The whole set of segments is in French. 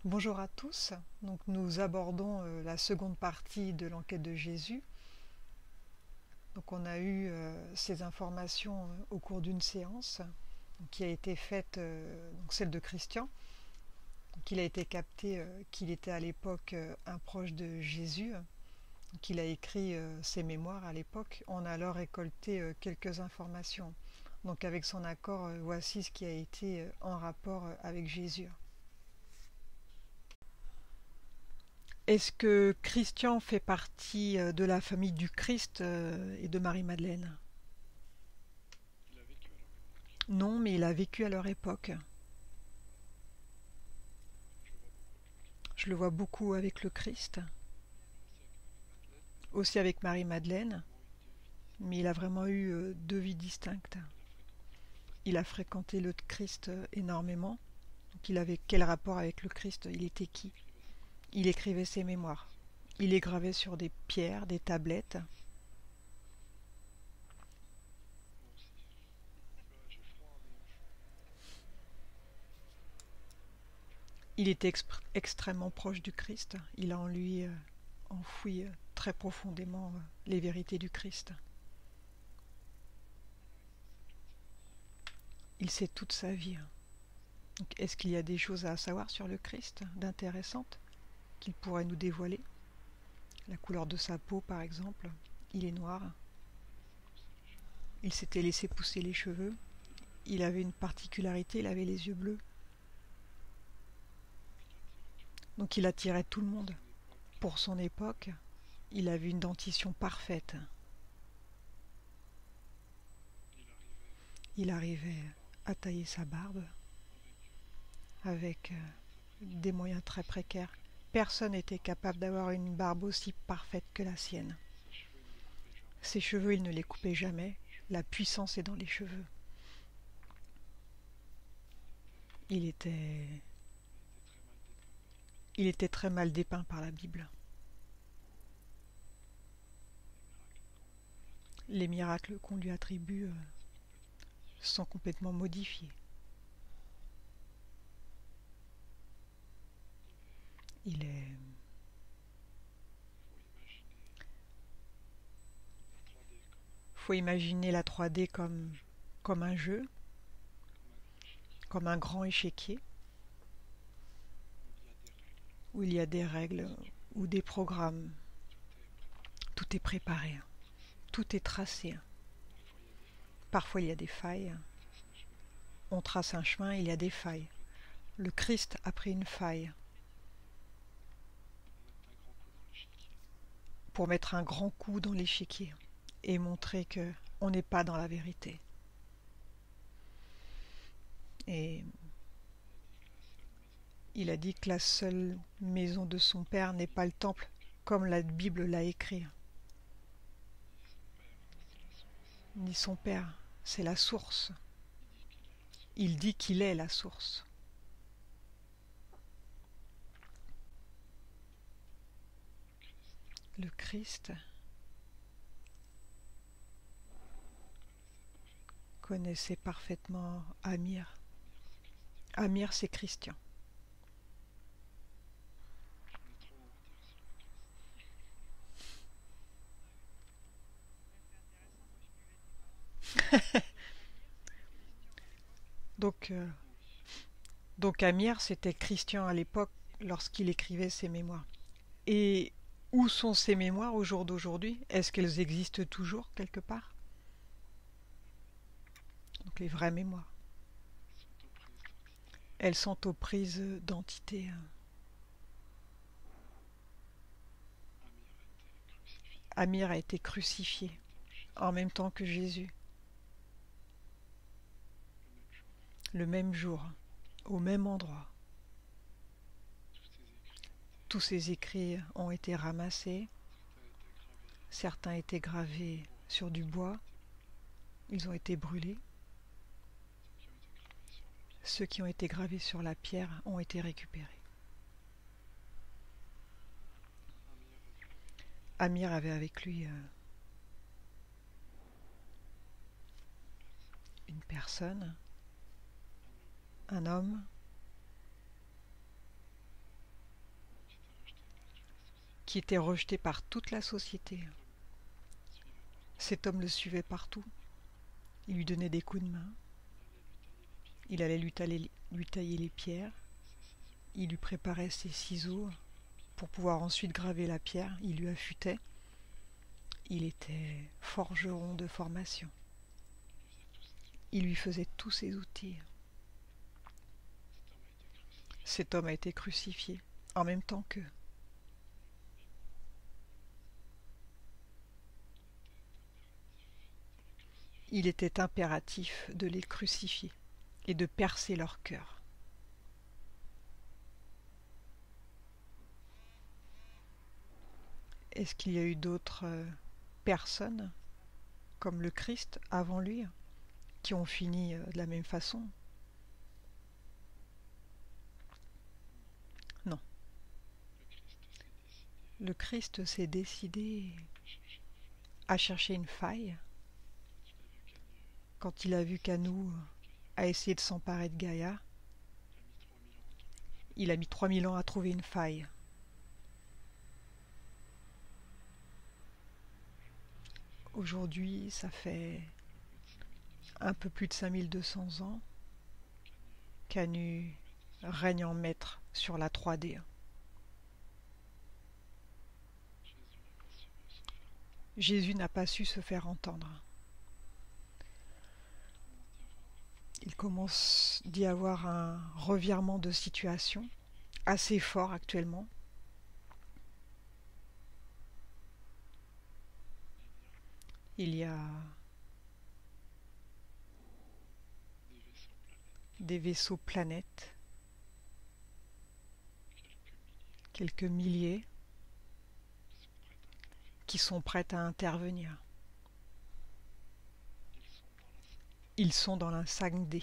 Bonjour à tous. Donc nous abordons la seconde partie de l'enquête de Jésus. Donc on a eu ces informations au cours d'une séance qui a été faite, donc celle de Christian. Donc il a été capté qu'il était à l'époque un proche de Jésus, qu'il a écrit ses mémoires à l'époque. On a alors récolté quelques informations. Donc avec son accord, voici ce qui a été en rapport avec Jésus. Est-ce que Christian fait partie de la famille du Christ et de Marie-Madeleine? Non, mais il a vécu à leur époque. Je le vois beaucoup avec le Christ, aussi avec Marie-Madeleine, mais il a vraiment eu deux vies distinctes. Il a fréquenté le Christ énormément. Donc il avait quel rapport avec le Christ? Il était qui? Il écrivait ses mémoires. Il les gravait sur des pierres, des tablettes. Il était extrêmement proche du Christ. Il a en lui enfoui très profondément les vérités du Christ. Il sait toute sa vie. Est-ce qu'il y a des choses à savoir sur le Christ d'intéressantes qu'il pourrait nous dévoiler? La couleur de sa peau, par exemple. Il est noir. Il s'était laissé pousser les cheveux. Il avait une particularité, il avait les yeux bleus. Donc il attirait tout le monde. Pour son époque, il avait une dentition parfaite. Il arrivait à tailler sa barbe avec des moyens très précaires. Personne n'était capable d'avoir une barbe aussi parfaite que la sienne. Ses cheveux, il ne les coupait jamais. La puissance est dans les cheveux. Il était très mal dépeint par la Bible. Les miracles qu'on lui attribue sont complètement modifiés. Il est... Faut imaginer la 3D comme un jeu, comme un grand échiquier, où il y a des règles ou des programmes. Tout est préparé, tout est tracé. Parfois il y a des failles. On trace un chemin, il y a des failles. Le Christ a pris une faille pour mettre un grand coup dans l'échiquier et montrer que on n'est pas dans la vérité. Et il a dit que la seule maison de son père n'est pas le temple, comme la Bible l'a écrit. Ni son père, c'est la source. Il dit qu'il est la source. Le Christ connaissait parfaitement Amir. Amir, c'est Christian. Donc, euh, donc Amir, c'était Christian à l'époque lorsqu'il écrivait ses mémoires. Et où sont ces mémoires au jour d'aujourd'hui? Est-ce qu'elles existent toujours quelque part? Donc les vraies mémoires. Elles sont aux prises d'entités. Amir a été crucifié en même temps que Jésus, le même jour, au même endroit. Tous ces écrits ont été ramassés, certains étaient gravés sur du bois, ils ont été brûlés. Ceux qui ont été gravés sur la pierre ont été récupérés. Amir avait avec lui une personne, un homme, qui était rejeté par toute la société. Cet homme le suivait partout. Il lui donnait des coups de main. Il allait lui tailler les pierres. Il lui préparait ses ciseaux pour pouvoir ensuite graver la pierre. Il lui affûtait. Il était forgeron de formation. Il lui faisait tous ses outils. Cet homme a été crucifié en même temps qu'eux. Il était impératif de les crucifier et de percer leur cœur. Est-ce qu'il y a eu d'autres personnes, comme le Christ avant lui, qui ont fini de la même façon? Non. Le Christ s'est décidé à chercher une faille quand il a vu qu'Anou a essayé de s'emparer de Gaïa. Il a mis 3000 ans à trouver une faille. Aujourd'hui, ça fait un peu plus de 5200 ans qu'Anu règne en maître sur la 3D. Jésus n'a pas su se faire entendre. Il commence d'y avoir un revirement de situation assez fort actuellement. Il y a des vaisseaux planètes, quelques milliers, qui sont prêts à intervenir. Ils sont dans la 5D.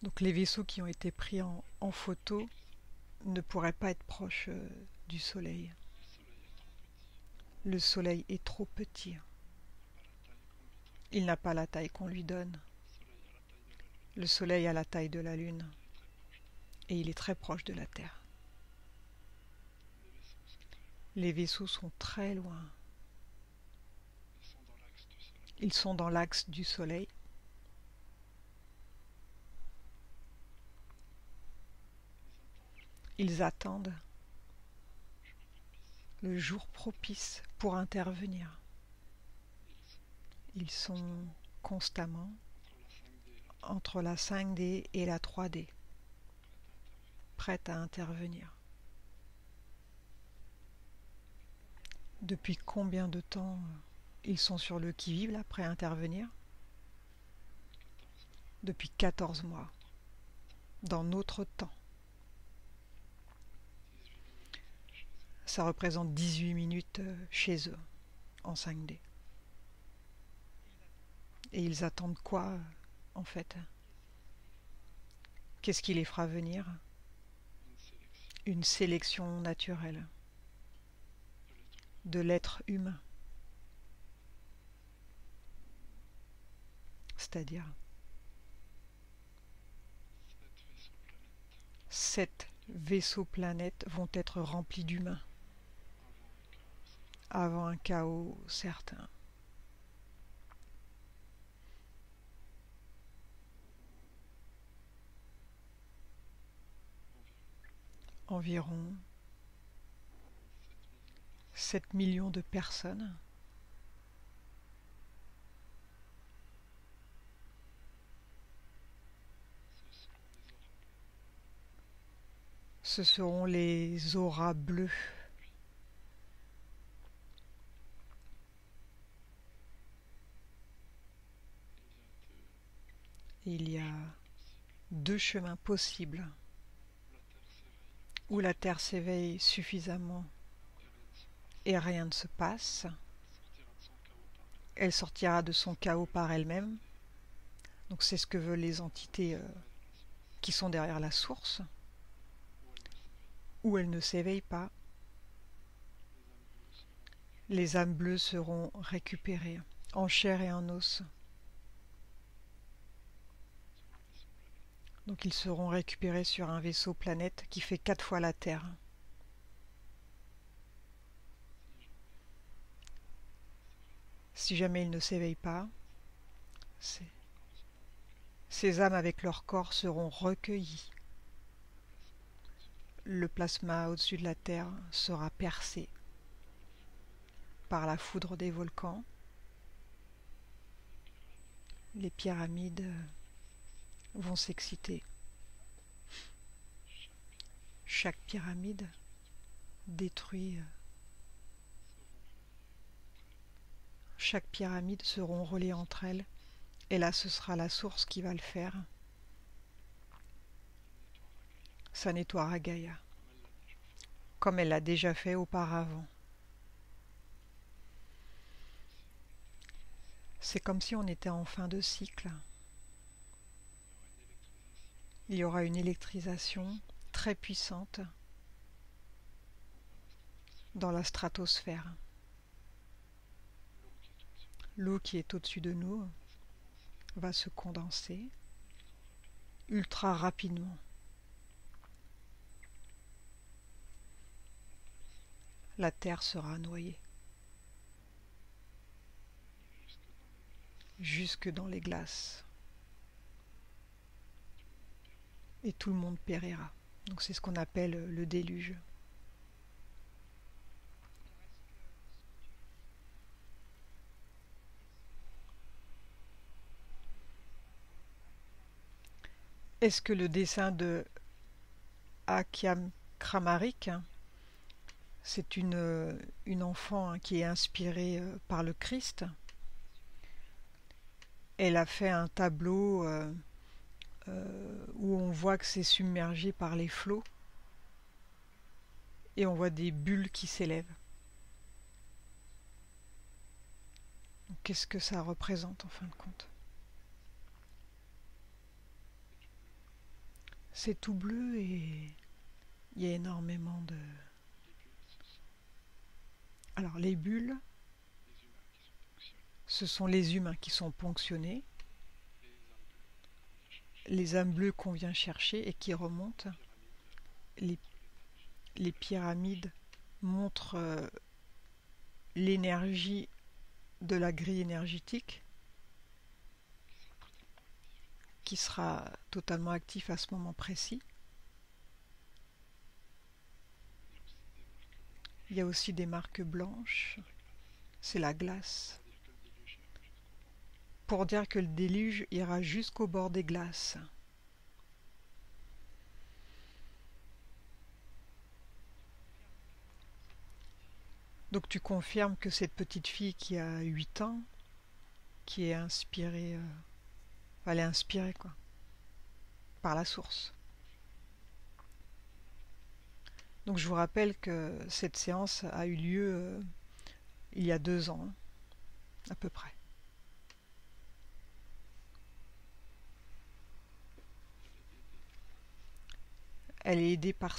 Donc les vaisseaux qui ont été pris en photo ne pourraient pas être proches du Soleil. Le Soleil est trop petit. Il n'a pas la taille qu'on lui donne. Le Soleil a la taille de la Lune. Et il est très proche de la Terre. Les vaisseaux sont très loin. Ils sont dans l'axe du Soleil. Ils attendent le jour propice pour intervenir. Ils sont constamment entre la 5D et la 3D, prêts à intervenir. Depuis combien de temps ils sont sur le qui-vive là, prêts à intervenir? Depuis 14 mois, dans notre temps. Ça représente 18 minutes chez eux, en 5D. Et ils attendent quoi, en fait? Qu'est-ce qui les fera venir? Une sélection naturelle de l'être humain. C'est-à-dire 7 vaisseaux planètes vont être remplis d'humains avant un chaos certain. Environ 7 millions de personnes ce seront les auras bleues. Il y a 2 chemins possibles où la Terre s'éveille suffisamment et rien ne se passe. Elle sortira de son chaos par elle-même. Donc c'est ce que veulent les entités qui sont derrière la source. Ou elle ne s'éveille pas. Les âmes bleues seront récupérées en chair et en os Donc ils seront récupérés sur un vaisseau planète qui fait 4 fois la Terre. Si jamais ils ne s'éveillent pas, ces âmes avec leur corps seront recueillies. Le plasma au-dessus de la Terre sera percé par la foudre des volcans. Les pyramides vont s'exciter. Chaque pyramide détruit. Chaque pyramide seront reliées entre elles. Et là, ce sera la source qui va le faire. Ça nettoiera Gaïa, comme elle l'a déjà fait auparavant. C'est comme si on était en fin de cycle. Il y aura une électrisation très puissante dans la stratosphère. L'eau qui est au-dessus de nous va se condenser ultra rapidement. La Terre sera noyée jusque dans les glaces. Et tout le monde périra. Donc c'est ce qu'on appelle le déluge. Est-ce que le dessin de Akyam Kramarik, c'est une enfant qui est inspirée par le Christ? Elle a fait un tableau où on voit que c'est submergé par les flots et on voit des bulles qui s'élèvent. Qu'est-ce que ça représente en fin de compte? C'est tout bleu et il y a énormément de... Alors les bulles, ce sont les humains qui sont ponctionnés, les âmes bleues qu'on vient chercher et qui remontent. Les pyramides montrent l'énergie de la grille énergétique qui sera totalement actif à ce moment précis. Il y a aussi des marques blanches, c'est la glace, pour dire que le déluge ira jusqu'au bord des glaces. Donc tu confirmes que cette petite fille qui a 8 ans, qui est inspirée, elle est inspirée quoi, par la source. Donc je vous rappelle que cette séance a eu lieu il y a 2 ans, à peu près. Elle est aidée par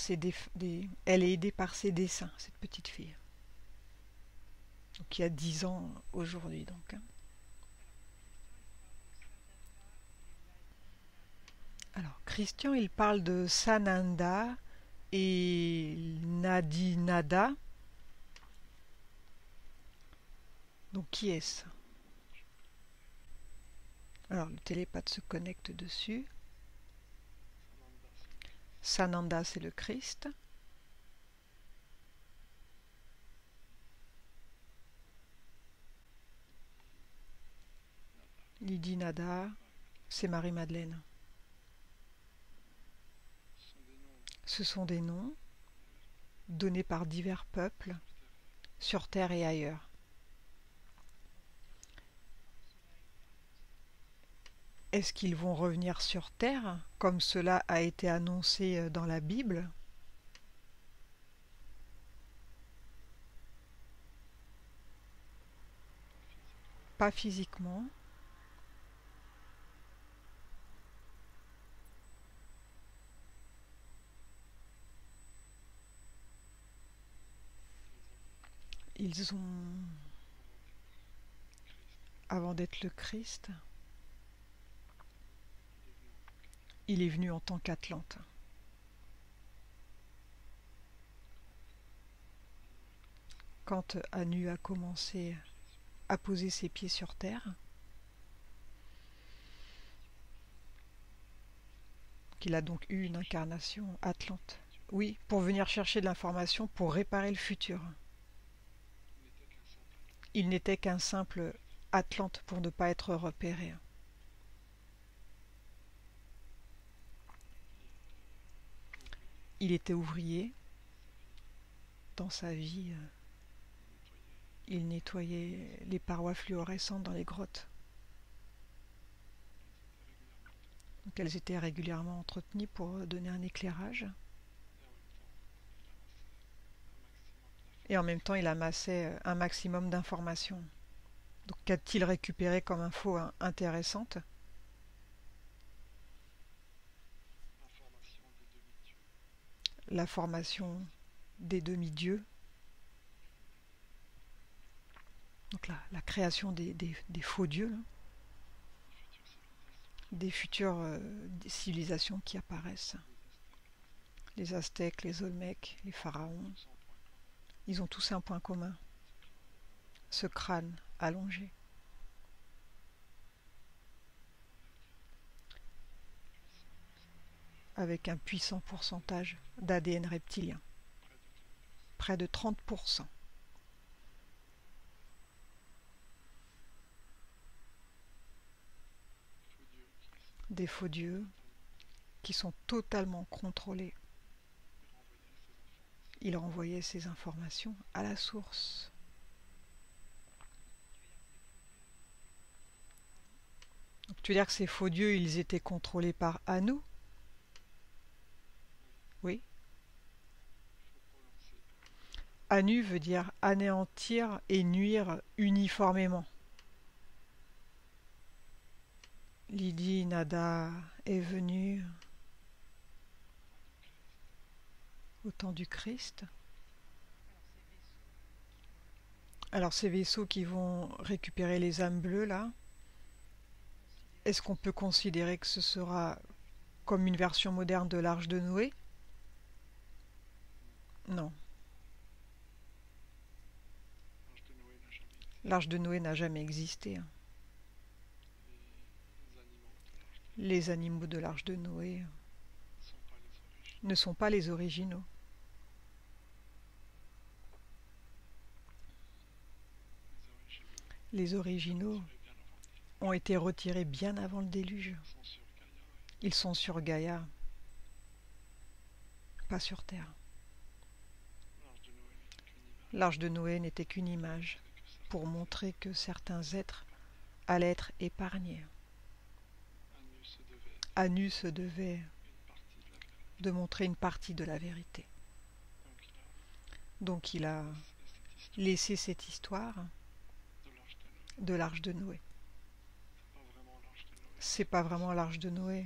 elle est aidée par ses dessins, cette petite fille. Donc il y a 10 ans aujourd'hui donc. Alors Christian il parle de Sananda et Nadinada. Donc qui est-ce? Alors le télépathe se connecte dessus. Sananda c'est le Christ. Lydie Nada, c'est Marie-Madeleine. Ce sont des noms donnés par divers peuples sur Terre et ailleurs. Est-ce qu'ils vont revenir sur Terre, comme cela a été annoncé dans la Bible? Pas physiquement. Ils ont, avant d'être le Christ, il est venu en tant qu'Atlante. Quand Anu a commencé à poser ses pieds sur terre, qu'il a donc eu une incarnation Atlante. Oui, pour venir chercher de l'information pour réparer le futur. Il n'était qu'un simple Atlante pour ne pas être repéré. Il était ouvrier. Dans sa vie, il nettoyait les parois fluorescentes dans les grottes. Donc elles étaient régulièrement entretenues pour donner un éclairage. Et en même temps, il amassait un maximum d'informations. Donc qu'a-t-il récupéré comme info intéressante? La formation des demi-dieux. Donc la création des faux dieux, là. Des futures des civilisations qui apparaissent. Les Aztèques, les Olmèques, les pharaons. Ils ont tous un point commun. Ce crâne allongé. Avec un puissant pourcentage d'ADN reptilien. Près de 30%. Des faux dieux qui sont totalement contrôlés. Il renvoyait ces informations à la source. Donc, tu veux dire que ces faux dieux, ils étaient contrôlés par Anu? Oui. Anu veut dire anéantir et nuire uniformément. Lydie Nada est venue au temps du Christ. Alors ces vaisseaux qui vont récupérer les âmes bleues là, est-ce qu'on peut considérer que ce sera comme une version moderne de l'Arche de Noé? Non. L'Arche de Noé n'a jamais existé. Les animaux de l'Arche de Noé ne sont pas les originaux. Les originaux ont été retirés bien avant le déluge. Ils sont sur Gaïa, pas sur Terre. L'Arche de Noé n'était qu'une image pour montrer que certains êtres allaient être épargnés. Anu se devait de montrer une partie de la vérité. Donc il a laissé cette histoire de l'Arche de Noé. C'est pas vraiment l'Arche de Noé.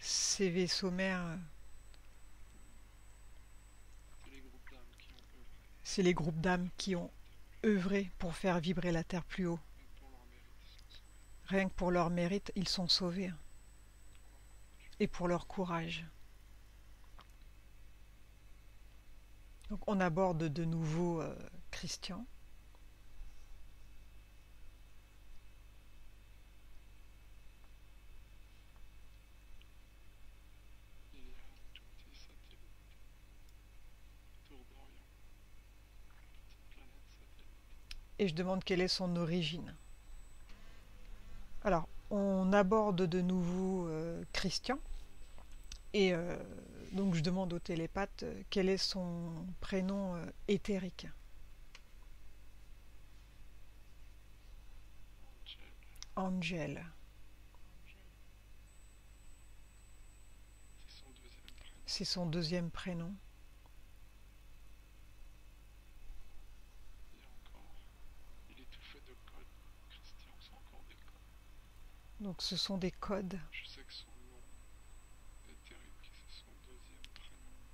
Ces vaisseaux mères, c'est les groupes d'âmes qui ont œuvré pour faire vibrer la terre plus haut. Rien que pour leur mérite, ils sont sauvés. Et pour leur courage. Donc on aborde de nouveau Christian. Et je demande quelle est son origine. Alors, on aborde de nouveau Christian. Et donc je demande au télépathe quel est son prénom éthérique. Angel. C'est son deuxième prénom. Donc ce sont des codes. Je sais que son nom éthérique, c'est son deuxième prénom dans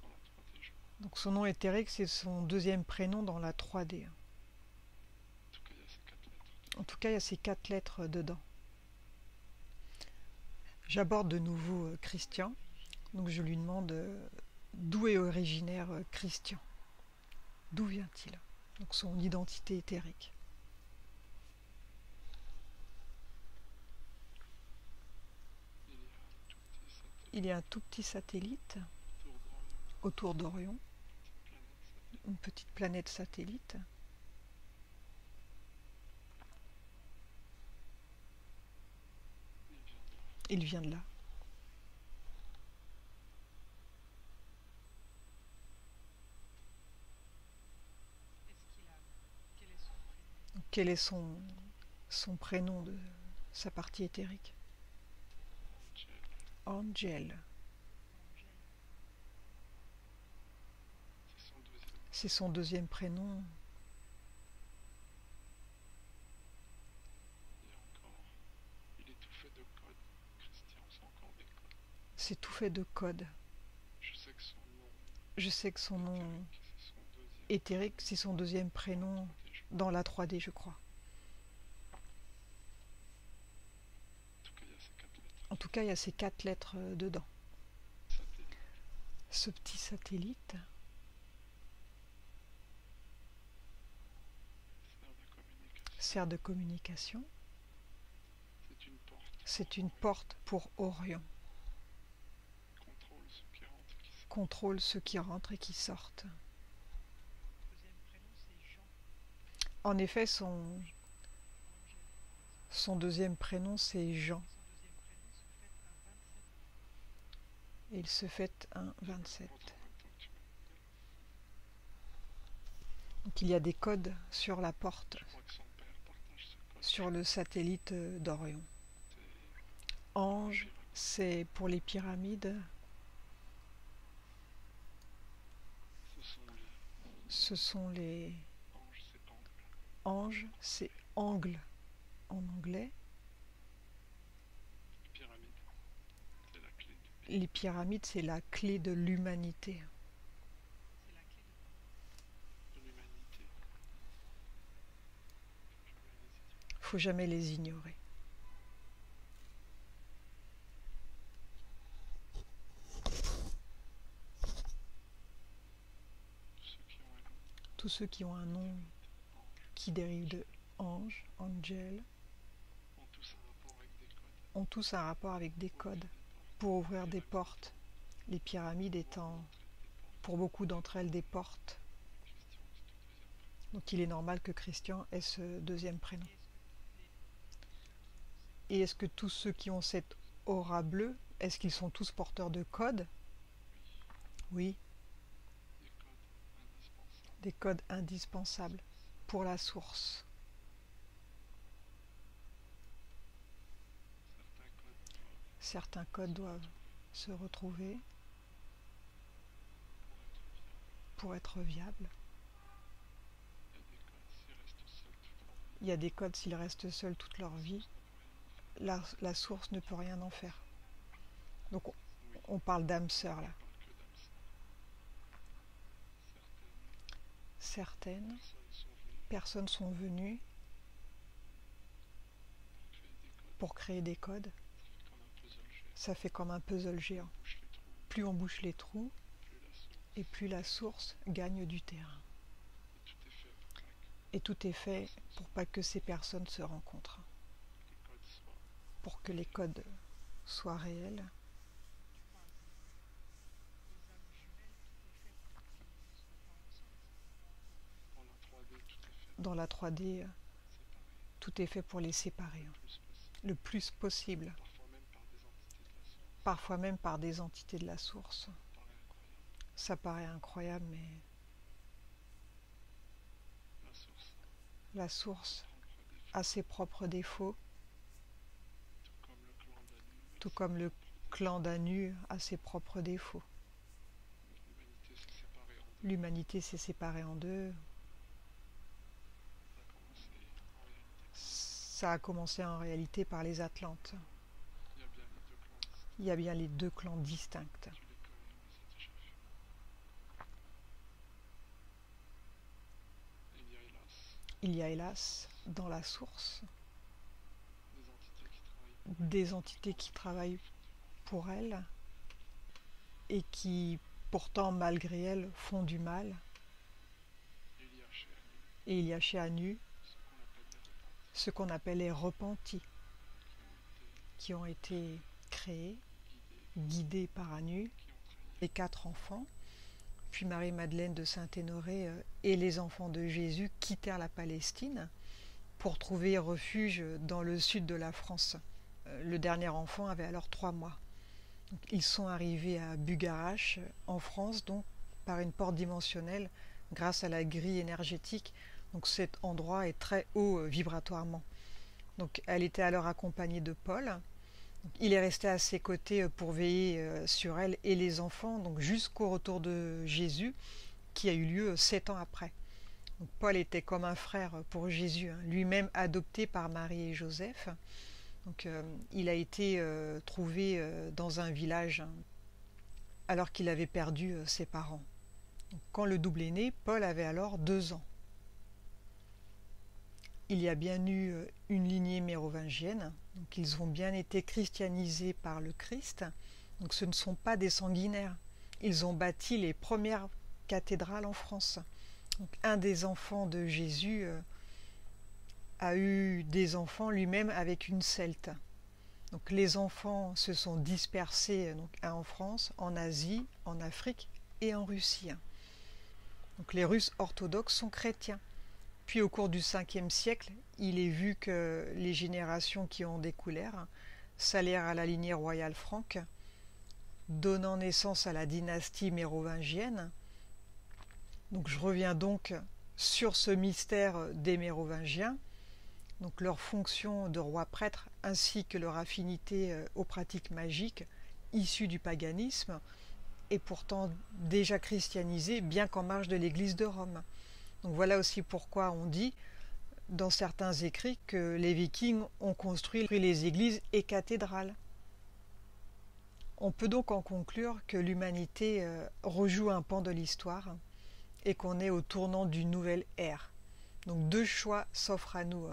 la 3D, je crois. Donc son nom éthérique, c'est son deuxième prénom dans la 3D. En tout cas, il y a ces 4 lettres. En tout cas, il y a ces 4 lettres dedans. J'aborde de nouveau Christian, donc je lui demande d'où est originaire Christian. D'où vient-il? Donc son identité éthérique. Il y a un tout petit satellite autour d'Orion, une petite planète satellite. Il vient de là. Quel est son prénom de sa partie éthérique? Angel. C'est son deuxième prénom. Il est tout fait de codes. Christian, c'est encore des codes. C'est tout fait de codes. Je sais que son nom éthérique, c'est son deuxième prénom dans la 3D, je crois. En tout cas, il y a ces 4 lettres dedans. Ce petit satellite sert de communication. C'est une porte pour Orion. Contrôle ceux qui rentrent et qui sortent. En effet, son deuxième prénom, c'est Jean. Et il se fête un 27. Donc il y a des codes sur la porte, sur le satellite d'Orion. Ange, c'est pour les pyramides. Ce sont les... Ange, c'est angle en anglais. Les pyramides, c'est la clé de l'humanité. Faut jamais les ignorer. Tous ceux qui ont un nom qui dérive de ange, angel, ont tous un rapport avec des codes pour ouvrir des portes. Les pyramides étant, pour beaucoup d'entre elles, des portes. Donc il est normal que Christian ait ce deuxième prénom. Et est-ce que tous ceux qui ont cette aura bleue, est-ce qu'ils sont tous porteurs de codes? Oui. Des codes indispensables pour la source. Certains codes doivent se retrouver pour être viables. Il y a des codes, s'ils restent seuls toute leur vie, la source ne peut rien en faire. Donc on parle d'âme sœur là. Certaines personnes sont venues pour créer des codes. Ça fait comme un puzzle géant. Plus on bouche les trous, et plus la source gagne du terrain. Et tout est fait pour pas que ces personnes se rencontrent. Pour que les codes soient réels. Dans la 3D, tout est fait pour les séparer, le plus possible. Parfois même par des entités de la source. Ça paraît incroyable, mais la source a ses propres défauts, tout comme le clan d'Anu a ses propres défauts. L'humanité s'est séparée en deux. Ça a commencé en réalité par les Atlantes. Il y a bien les deux clans distincts. Il y a hélas dans la source des entités qui travaillent pour elles et qui, pourtant, malgré elles, font du mal. Et il y a chez Anu ce qu'on appelle les repentis, qui ont été créés, guidés par Anu, les 4 enfants. Puis Marie-Madeleine de Saint-Honoré et les enfants de Jésus quittèrent la Palestine pour trouver refuge dans le sud de la France. Le dernier enfant avait alors 3 mois. Donc, ils sont arrivés à Bugarache, en France, donc par une porte dimensionnelle, grâce à la grille énergétique. Donc cet endroit est très haut vibratoirement. Donc elle était alors accompagnée de Paul. Donc, il est resté à ses côtés pour veiller sur elle et les enfants, donc jusqu'au retour de Jésus, qui a eu lieu 7 ans après. Donc, Paul était comme un frère pour Jésus, lui-même adopté par Marie et Joseph. Donc, il a été trouvé dans un village alors qu'il avait perdu ses parents. Donc, quand le double est né, Paul avait alors 2 ans. Il y a bien eu une lignée mérovingienne, donc ils ont bien été christianisés par le Christ. Donc ce ne sont pas des sanguinaires. Ils ont bâti les premières cathédrales en France. Donc, un des enfants de Jésus a eu des enfants lui-même avec une celte. Donc les enfants se sont dispersés en France, en Asie, en Afrique et en Russie. Donc les Russes orthodoxes sont chrétiens. Puis au cours du 5e siècle, il est vu que les générations qui en découlèrent s'allièrent à la lignée royale franque, donnant naissance à la dynastie mérovingienne. Donc je reviens donc sur ce mystère des Mérovingiens, donc leur fonction de roi-prêtre ainsi que leur affinité aux pratiques magiques issues du paganisme, et pourtant déjà christianisés, bien qu'en marge de l'Église de Rome. Donc voilà aussi pourquoi on dit dans certains écrits que les Vikings ont construit les églises et cathédrales. On peut donc en conclure que l'humanité rejoue un pan de l'histoire et qu'on est au tournant d'une nouvelle ère. Donc 2 choix s'offrent à nous.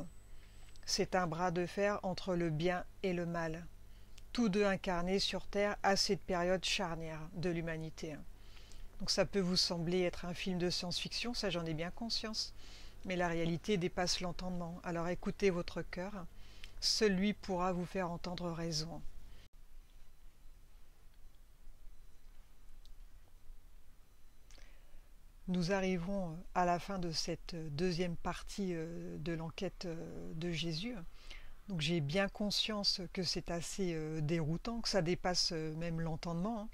C'est un bras de fer entre le bien et le mal, tous 2 incarnés sur Terre à cette période charnière de l'humanité. Donc ça peut vous sembler être un film de science-fiction, ça j'en ai bien conscience, mais la réalité dépasse l'entendement. Alors écoutez votre cœur, seul lui pourra vous faire entendre raison. Nous arrivons à la fin de cette 2e partie de l'enquête de Jésus. Donc j'ai bien conscience que c'est assez déroutant, que ça dépasse même l'entendement.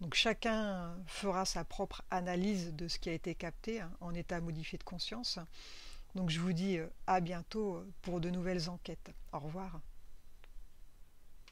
Donc chacun fera sa propre analyse de ce qui a été capté en état modifié de conscience. Donc je vous dis à bientôt pour de nouvelles enquêtes. Au revoir.